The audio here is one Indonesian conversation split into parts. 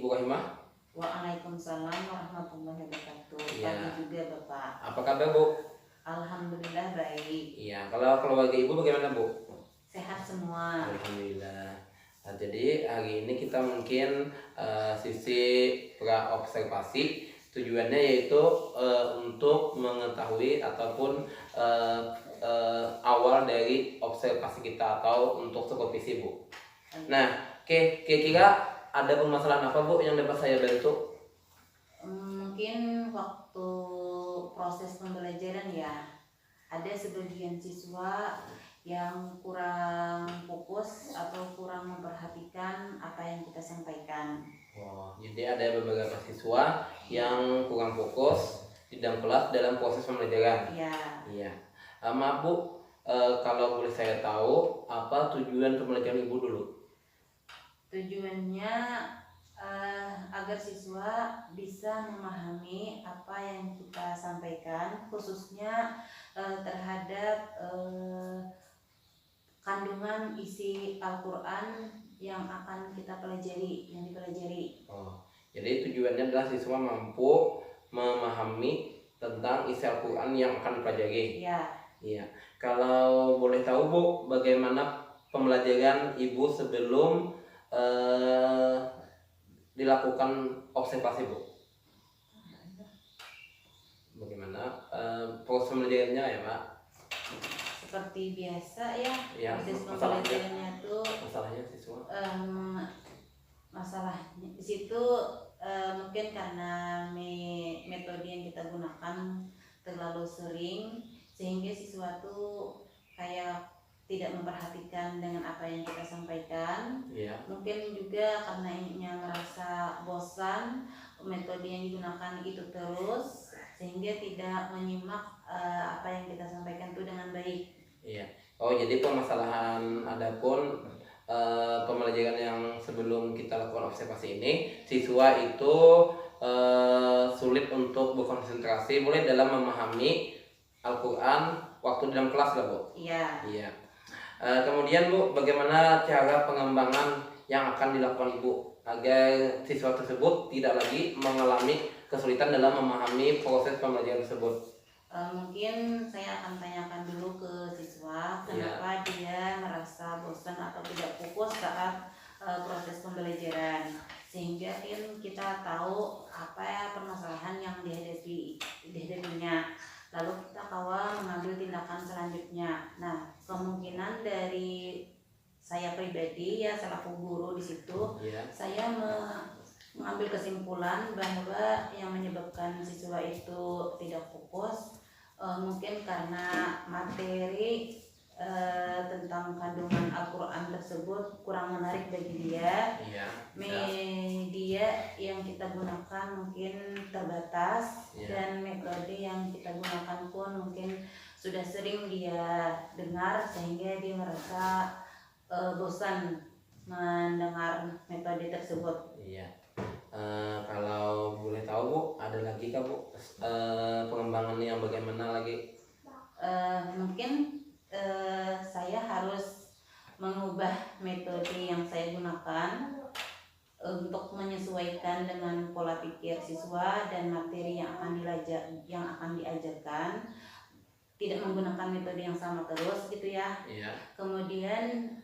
Ibu Rahimah. Waalaikumsalam warahmatullahi wabarakatuh. Iya. Pagi juga Bapak. Apa kabar Bu? Alhamdulillah baik. Iya, kalau keluarga Ibu bagaimana Bu? Sehat semua. Alhamdulillah. Nah, jadi hari ini kita mungkin sisi praobservasi, tujuannya yaitu untuk mengetahui ataupun awal dari observasi kita atau untuk supervisi Bu. Nah, kira-kira ada permasalahan apa Bu yang dapat saya bantu? Mungkin waktu proses pembelajaran ya, ada sebagian siswa yang kurang fokus atau kurang memperhatikan apa yang kita sampaikan. Oh, jadi ada beberapa siswa yang kurang fokus di dalam kelas dalam proses pembelajaran. Iya. Iya. Maaf Bu, kalau boleh saya tahu apa tujuan pembelajaran Ibu dulu? Tujuannya agar siswa bisa memahami apa yang kita sampaikan, khususnya terhadap kandungan isi Al-Quran yang akan kita dipelajari. Oh, jadi tujuannya adalah siswa mampu memahami tentang isi Al-Quran yang akan dipelajari. Iya. Iya. Kalau boleh tahu Bu, bagaimana pembelajaran Ibu sebelum dilakukan observasi Bu? Bagaimana proses pembelajarannya ya Pak? Seperti biasa ya, Ya, proses masalahnya? pembelajarannya tuh Masalahnya siswa? masalahnya di situ mungkin karena metode yang kita gunakan terlalu sering, sehingga siswa tuh kayak tidak memperhatikan dengan apa yang kita sampaikan. Iya. Mungkin juga karena ibunya merasa bosan metode yang digunakan itu terus, sehingga tidak menyimak apa yang kita sampaikan itu dengan baik. Iya. Oh, jadi permasalahan adapun pembelajaran yang sebelum kita lakukan observasi ini, siswa itu sulit untuk berkonsentrasi mulai dalam memahami Al-Quran waktu dalam kelas lah Bu? Iya. Iya. Kemudian Bu, bagaimana cara pengembangan yang akan dilakukan Ibu agar siswa tersebut tidak lagi mengalami kesulitan dalam memahami proses pembelajaran tersebut? Mungkin saya akan tanyakan dulu ke siswa kenapa dia merasa bosan atau tidak fokus saat proses pembelajaran, sehingga kita tahu apa ya permasalahan yang dihadapinya, lalu kita kawal mengambil tindakan selanjutnya. Nah, kemungkinan dari saya pribadi ya selaku guru di situ, saya mengambil kesimpulan bahwa yang menyebabkan siswa itu tidak fokus mungkin karena materi tentang kandungan Al-Quran tersebut kurang menarik bagi dia. Media yang kita gunakan mungkin terbatas, dan metode yang kita gunakan pun mungkin sudah sering dia dengar, sehingga dia merasa bosan mendengar metode tersebut. Iya. Kalau boleh tahu Bu, ada lagi kah Bu pengembangan yang bagaimana lagi? Mungkin saya harus mengubah metode yang saya gunakan untuk menyesuaikan dengan pola pikir siswa dan materi yang akan diajarkan. Tidak menggunakan metode yang sama terus gitu ya. Kemudian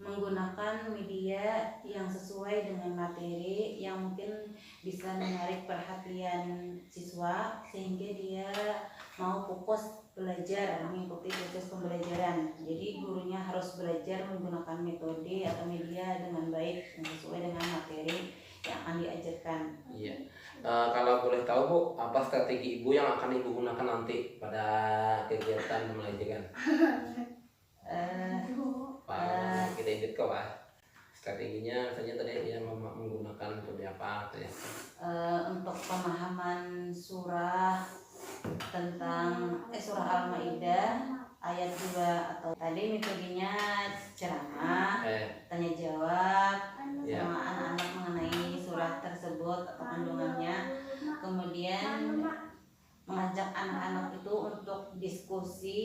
menggunakan media yang sesuai dengan materi yang mungkin bisa menarik perhatian siswa, sehingga dia mau fokus belajar mengikuti proses pembelajaran. Jadi gurunya harus belajar menggunakan metode atau media dengan baik yang sesuai dengan materi yang akan diajarkan. Iya. Kalau boleh tahu Bu, apa strategi Ibu yang akan Ibu gunakan nanti pada kegiatan pembelajaran? Kita edit kok Pak. Strateginya misalnya tadi dia menggunakan metode apa gitu ya? Untuk pemahaman surah tentang surah Al-Maidah ayat 2, atau tadi metodenya ceramah, tanya jawab sama anak-anak mengenai surah tersebut atau kandungannya. Kemudian mengajak anak-anak itu untuk diskusi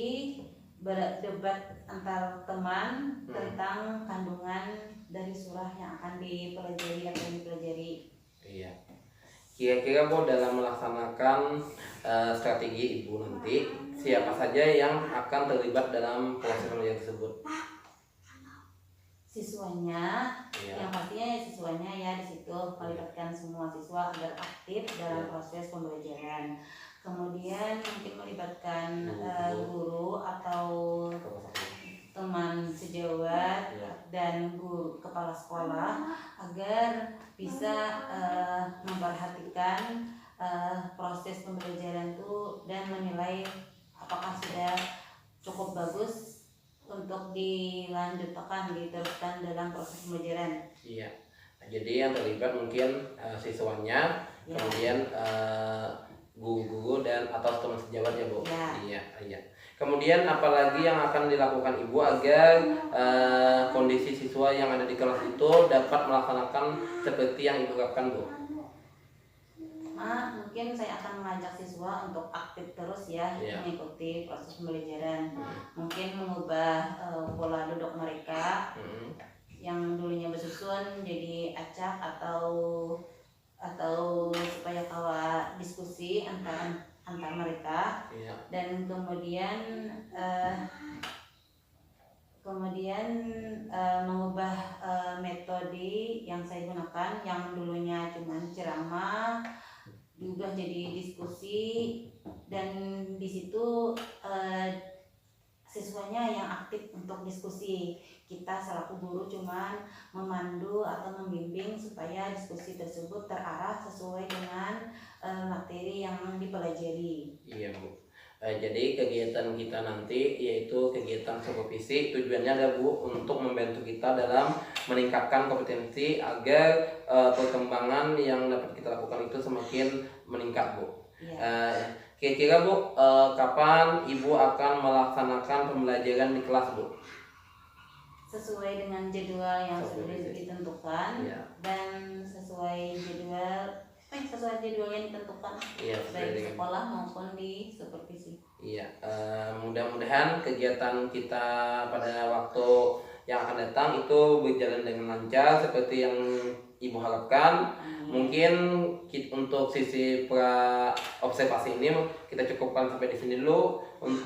berdebat antar teman tentang kandungan dari surah yang akan dipelajari atau dipelajari. Iya. Kira-kira Bu, dalam melaksanakan strategi Ibu nanti, siapa saja yang akan terlibat dalam proses pembelajaran tersebut? Siswanya, Iya. yang pastinya siswanya ya di situ melibatkan semua siswa agar aktif dalam proses pembelajaran. Kemudian mungkin melibatkan guru atau teman sejawat dan guru kepala sekolah agar bisa memperhatikan proses pembelajaran itu dan menilai apakah sudah cukup bagus untuk dilanjutkan, diteruskan dalam proses pembelajaran. Iya. Nah, jadi yang terlibat mungkin siswanya, kemudian guru-guru dan atau teman sejawat ya Bu. Iya. Kemudian apalagi yang akan dilakukan Ibu agar kondisi siswa yang ada di kelas itu dapat melaksanakan seperti yang Ibu harapkan Bu? Mungkin saya akan mengajak siswa untuk aktif terus ya, mengikuti proses pembelajaran. Mungkin mengubah pola duduk mereka yang dulunya bersusun jadi acak atau supaya kawa diskusi antar mereka. Dan kemudian mengubah metode yang saya gunakan yang dulunya cuma ceramah diubah jadi diskusi, dan di situ siswanya yang aktif untuk diskusi. Kita selaku guru cuman memandu atau membimbing supaya diskusi tersebut terarah sesuai dengan materi yang dipelajari. Iya Bu. Jadi kegiatan kita nanti yaitu kegiatan supervisi, tujuannya adalah Bu untuk membantu kita dalam meningkatkan kompetensi agar perkembangan yang dapat kita lakukan itu semakin meningkat Bu. Kira-kira Bu, kapan Ibu akan melaksanakan pembelajaran di kelas Bu? Sesuai dengan jadwal yang sudah ditentukan dan sesuai jadwal yang ditentukan, baik di sekolah maupun di supervisi. Iya, mudah-mudahan kegiatan kita pada waktu yang akan datang itu berjalan dengan lancar seperti yang Ibu harapkan. Mungkin untuk sisi observasi ini kita cukupkan sampai di sini dulu.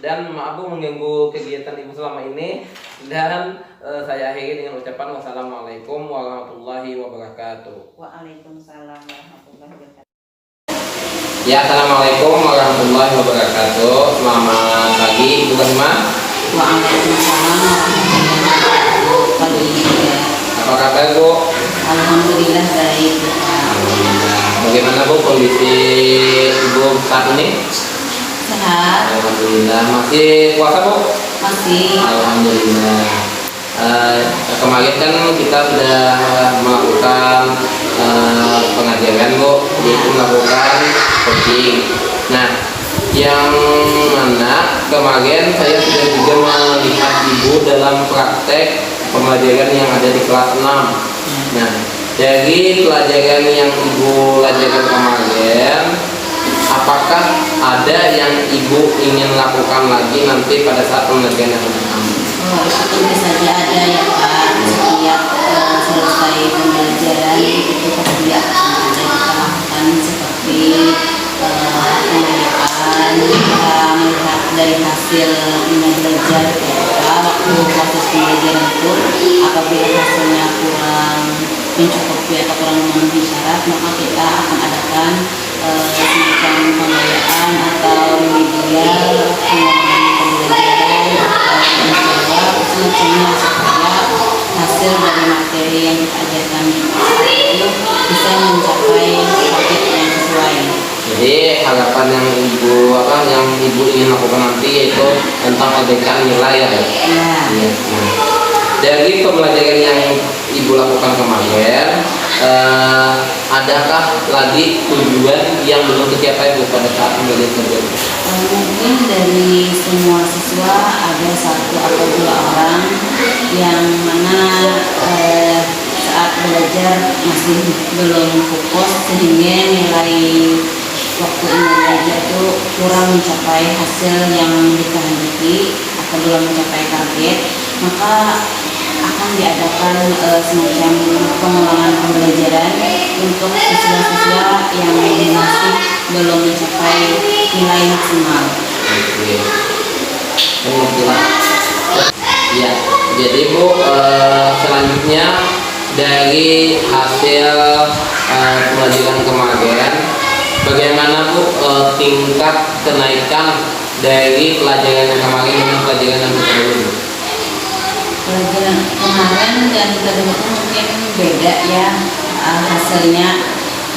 Dan maaf Bu mengganggu kegiatan Ibu selama ini. Dan saya akhiri dengan ucapan wassalamualaikum warahmatullahi wabarakatuh. Waalaikumsalam warahmatullahi wabarakatuh. Ya, assalamualaikum warahmatullahi wabarakatuh. Selamat pagi Ibu Kasma. Waalaikumsalam warahmatullahi wabarakatuh. Apa kabar Bu? Alhamdulillah baik. Alhamdulillah. Bagaimana Bu kondisi Ibu saat ini? Sehat. Alhamdulillah. Masih puasa Bu? Masih. Alhamdulillah. Kemarin kan kita sudah melakukan pengajaran Bu, yaitu melakukan coaching. Nah, yang mana kemarin saya sudah juga melihat Ibu dalam praktek pembelajaran yang ada di kelas 6. Nah, dari pelajaran yang Ibu pelajaran kemarin, apakah ada yang Ibu ingin lakukan lagi nanti pada saat pembelajaran yang akan datang? Tentu saja ada ya Pak. Setiap selesai pembelajaran itu pasti akan ada kita lakukan seperti pengayaan, kita melihat dari hasil belajar kita waktu proses pembelajaran itu, apabila hasilnya kurang mencukupi atau kurang memenuhi syarat, maka kita akan adakan semacam pengayaan atau remedial pengembangan pembelajaran menjawab semacamnya supaya hasil dari materi yang kita ajarkan itu bisa mencapai target yang sesuai. Jadi harapan yang Ibu ingin lakukan nanti yaitu tentang perbaikan nilai ya. Iya. Dari pembelajaran yang Ibu lakukan kemarin, adakah lagi tujuan yang belum tercapai Bu pada saat pembelajaran tersebut? Mungkin dari semua siswa ada satu atau dua orang yang mana saat belajar masih belum fokus sehingga nilai waktu belajar itu kurang mencapai hasil yang dikehendaki. belum mencapai target, maka akan diadakan semacam pengulangan pembelajaran untuk siswa-siswa yang masih belum mencapai nilai maksimal. Oke. Ya, jadi Bu, selanjutnya dari hasil pembelajaran kemarin, bagaimana Bu tingkat kenaikan dari pelajaran yang kemarin dengan pelajaran yang terdahulu? Pelajaran kemarin dan terdahulu mungkin beda ya hasilnya.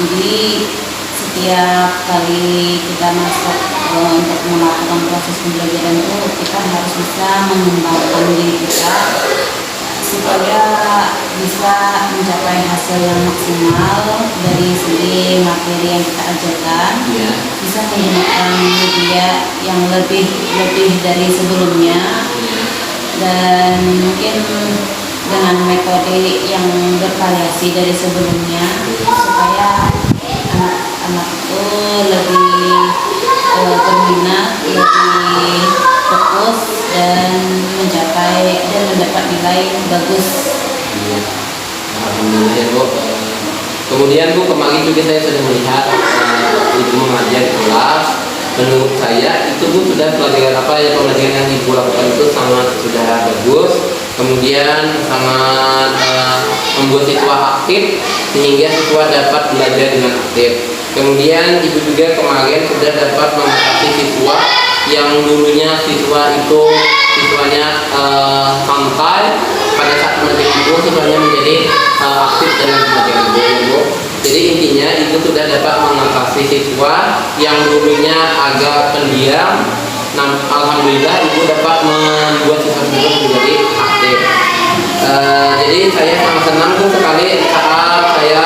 Jadi setiap kali kita masuk untuk melakukan proses pembelajaran itu kita harus bisa mengembangkan diri kita supaya bisa mencapai hasil yang maksimal dari segi materi yang kita ajarkan, bisa menggunakan media yang lebih dari sebelumnya, dan mungkin dengan metode yang bervariasi dari sebelumnya supaya anak-anak itu lebih berminat, lebih fokus dan mendapat nilai bagus. Alhamdulillah ya Bu. Kemudian Bu, kemarin juga saya sudah melihat Ibu mengajar di kelas. Menurut saya itu Bu sudah pelajaran yang Ibu lakukan itu sudah bagus. Kemudian sangat membuat siswa aktif sehingga siswa dapat belajar dengan aktif. Kemudian Ibu juga kemarin sudah dapat mengatasi siswa yang dulunya siswanya santai, pada saat mengajar Ibu siswanya menjadi aktif dalam pembelajaran Ibu. Jadi intinya Ibu sudah dapat mengatasi siswa yang dulunya agak pendiam. Nah, alhamdulillah Ibu dapat membuat siswa menjadi aktif. Jadi saya sangat senang Bu sekali saat saya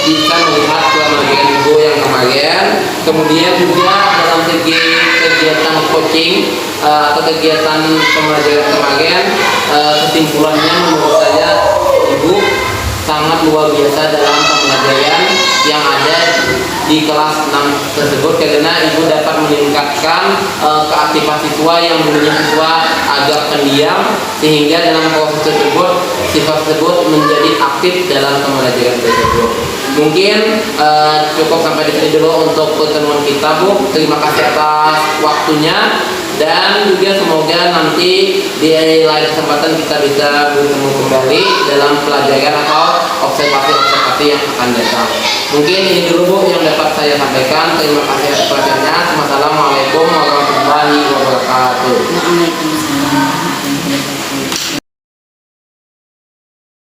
bisa melihat pembelajaran Ibu yang kemarin. Kemudian juga dalam segi kegiatan coaching atau kegiatan pembelajaran kemarin, kesimpulannya menurut saya Ibu sangat luar biasa dalam pembelajaran yang ada di kelas 6 tersebut, karena Ibu dapat meningkatkan keaktifan siswa yang dulunya siswa agak pendiam, sehingga dalam proses tersebut siswa tersebut menjadi aktif dalam pembelajaran tersebut. Mungkin cukup sampai di sini dulu untuk pertemuan kita Bu. Terima kasih atas waktunya, dan juga semoga nanti di lain kesempatan kita bisa bertemu kembali dalam pelajaran atau observasi yang akan datang. Mungkin ini dulu Bu yang dapat saya sampaikan. Terima kasih atas perhatiannya. Wassalamualaikum warahmatullahi wabarakatuh. Waalaikumsalam.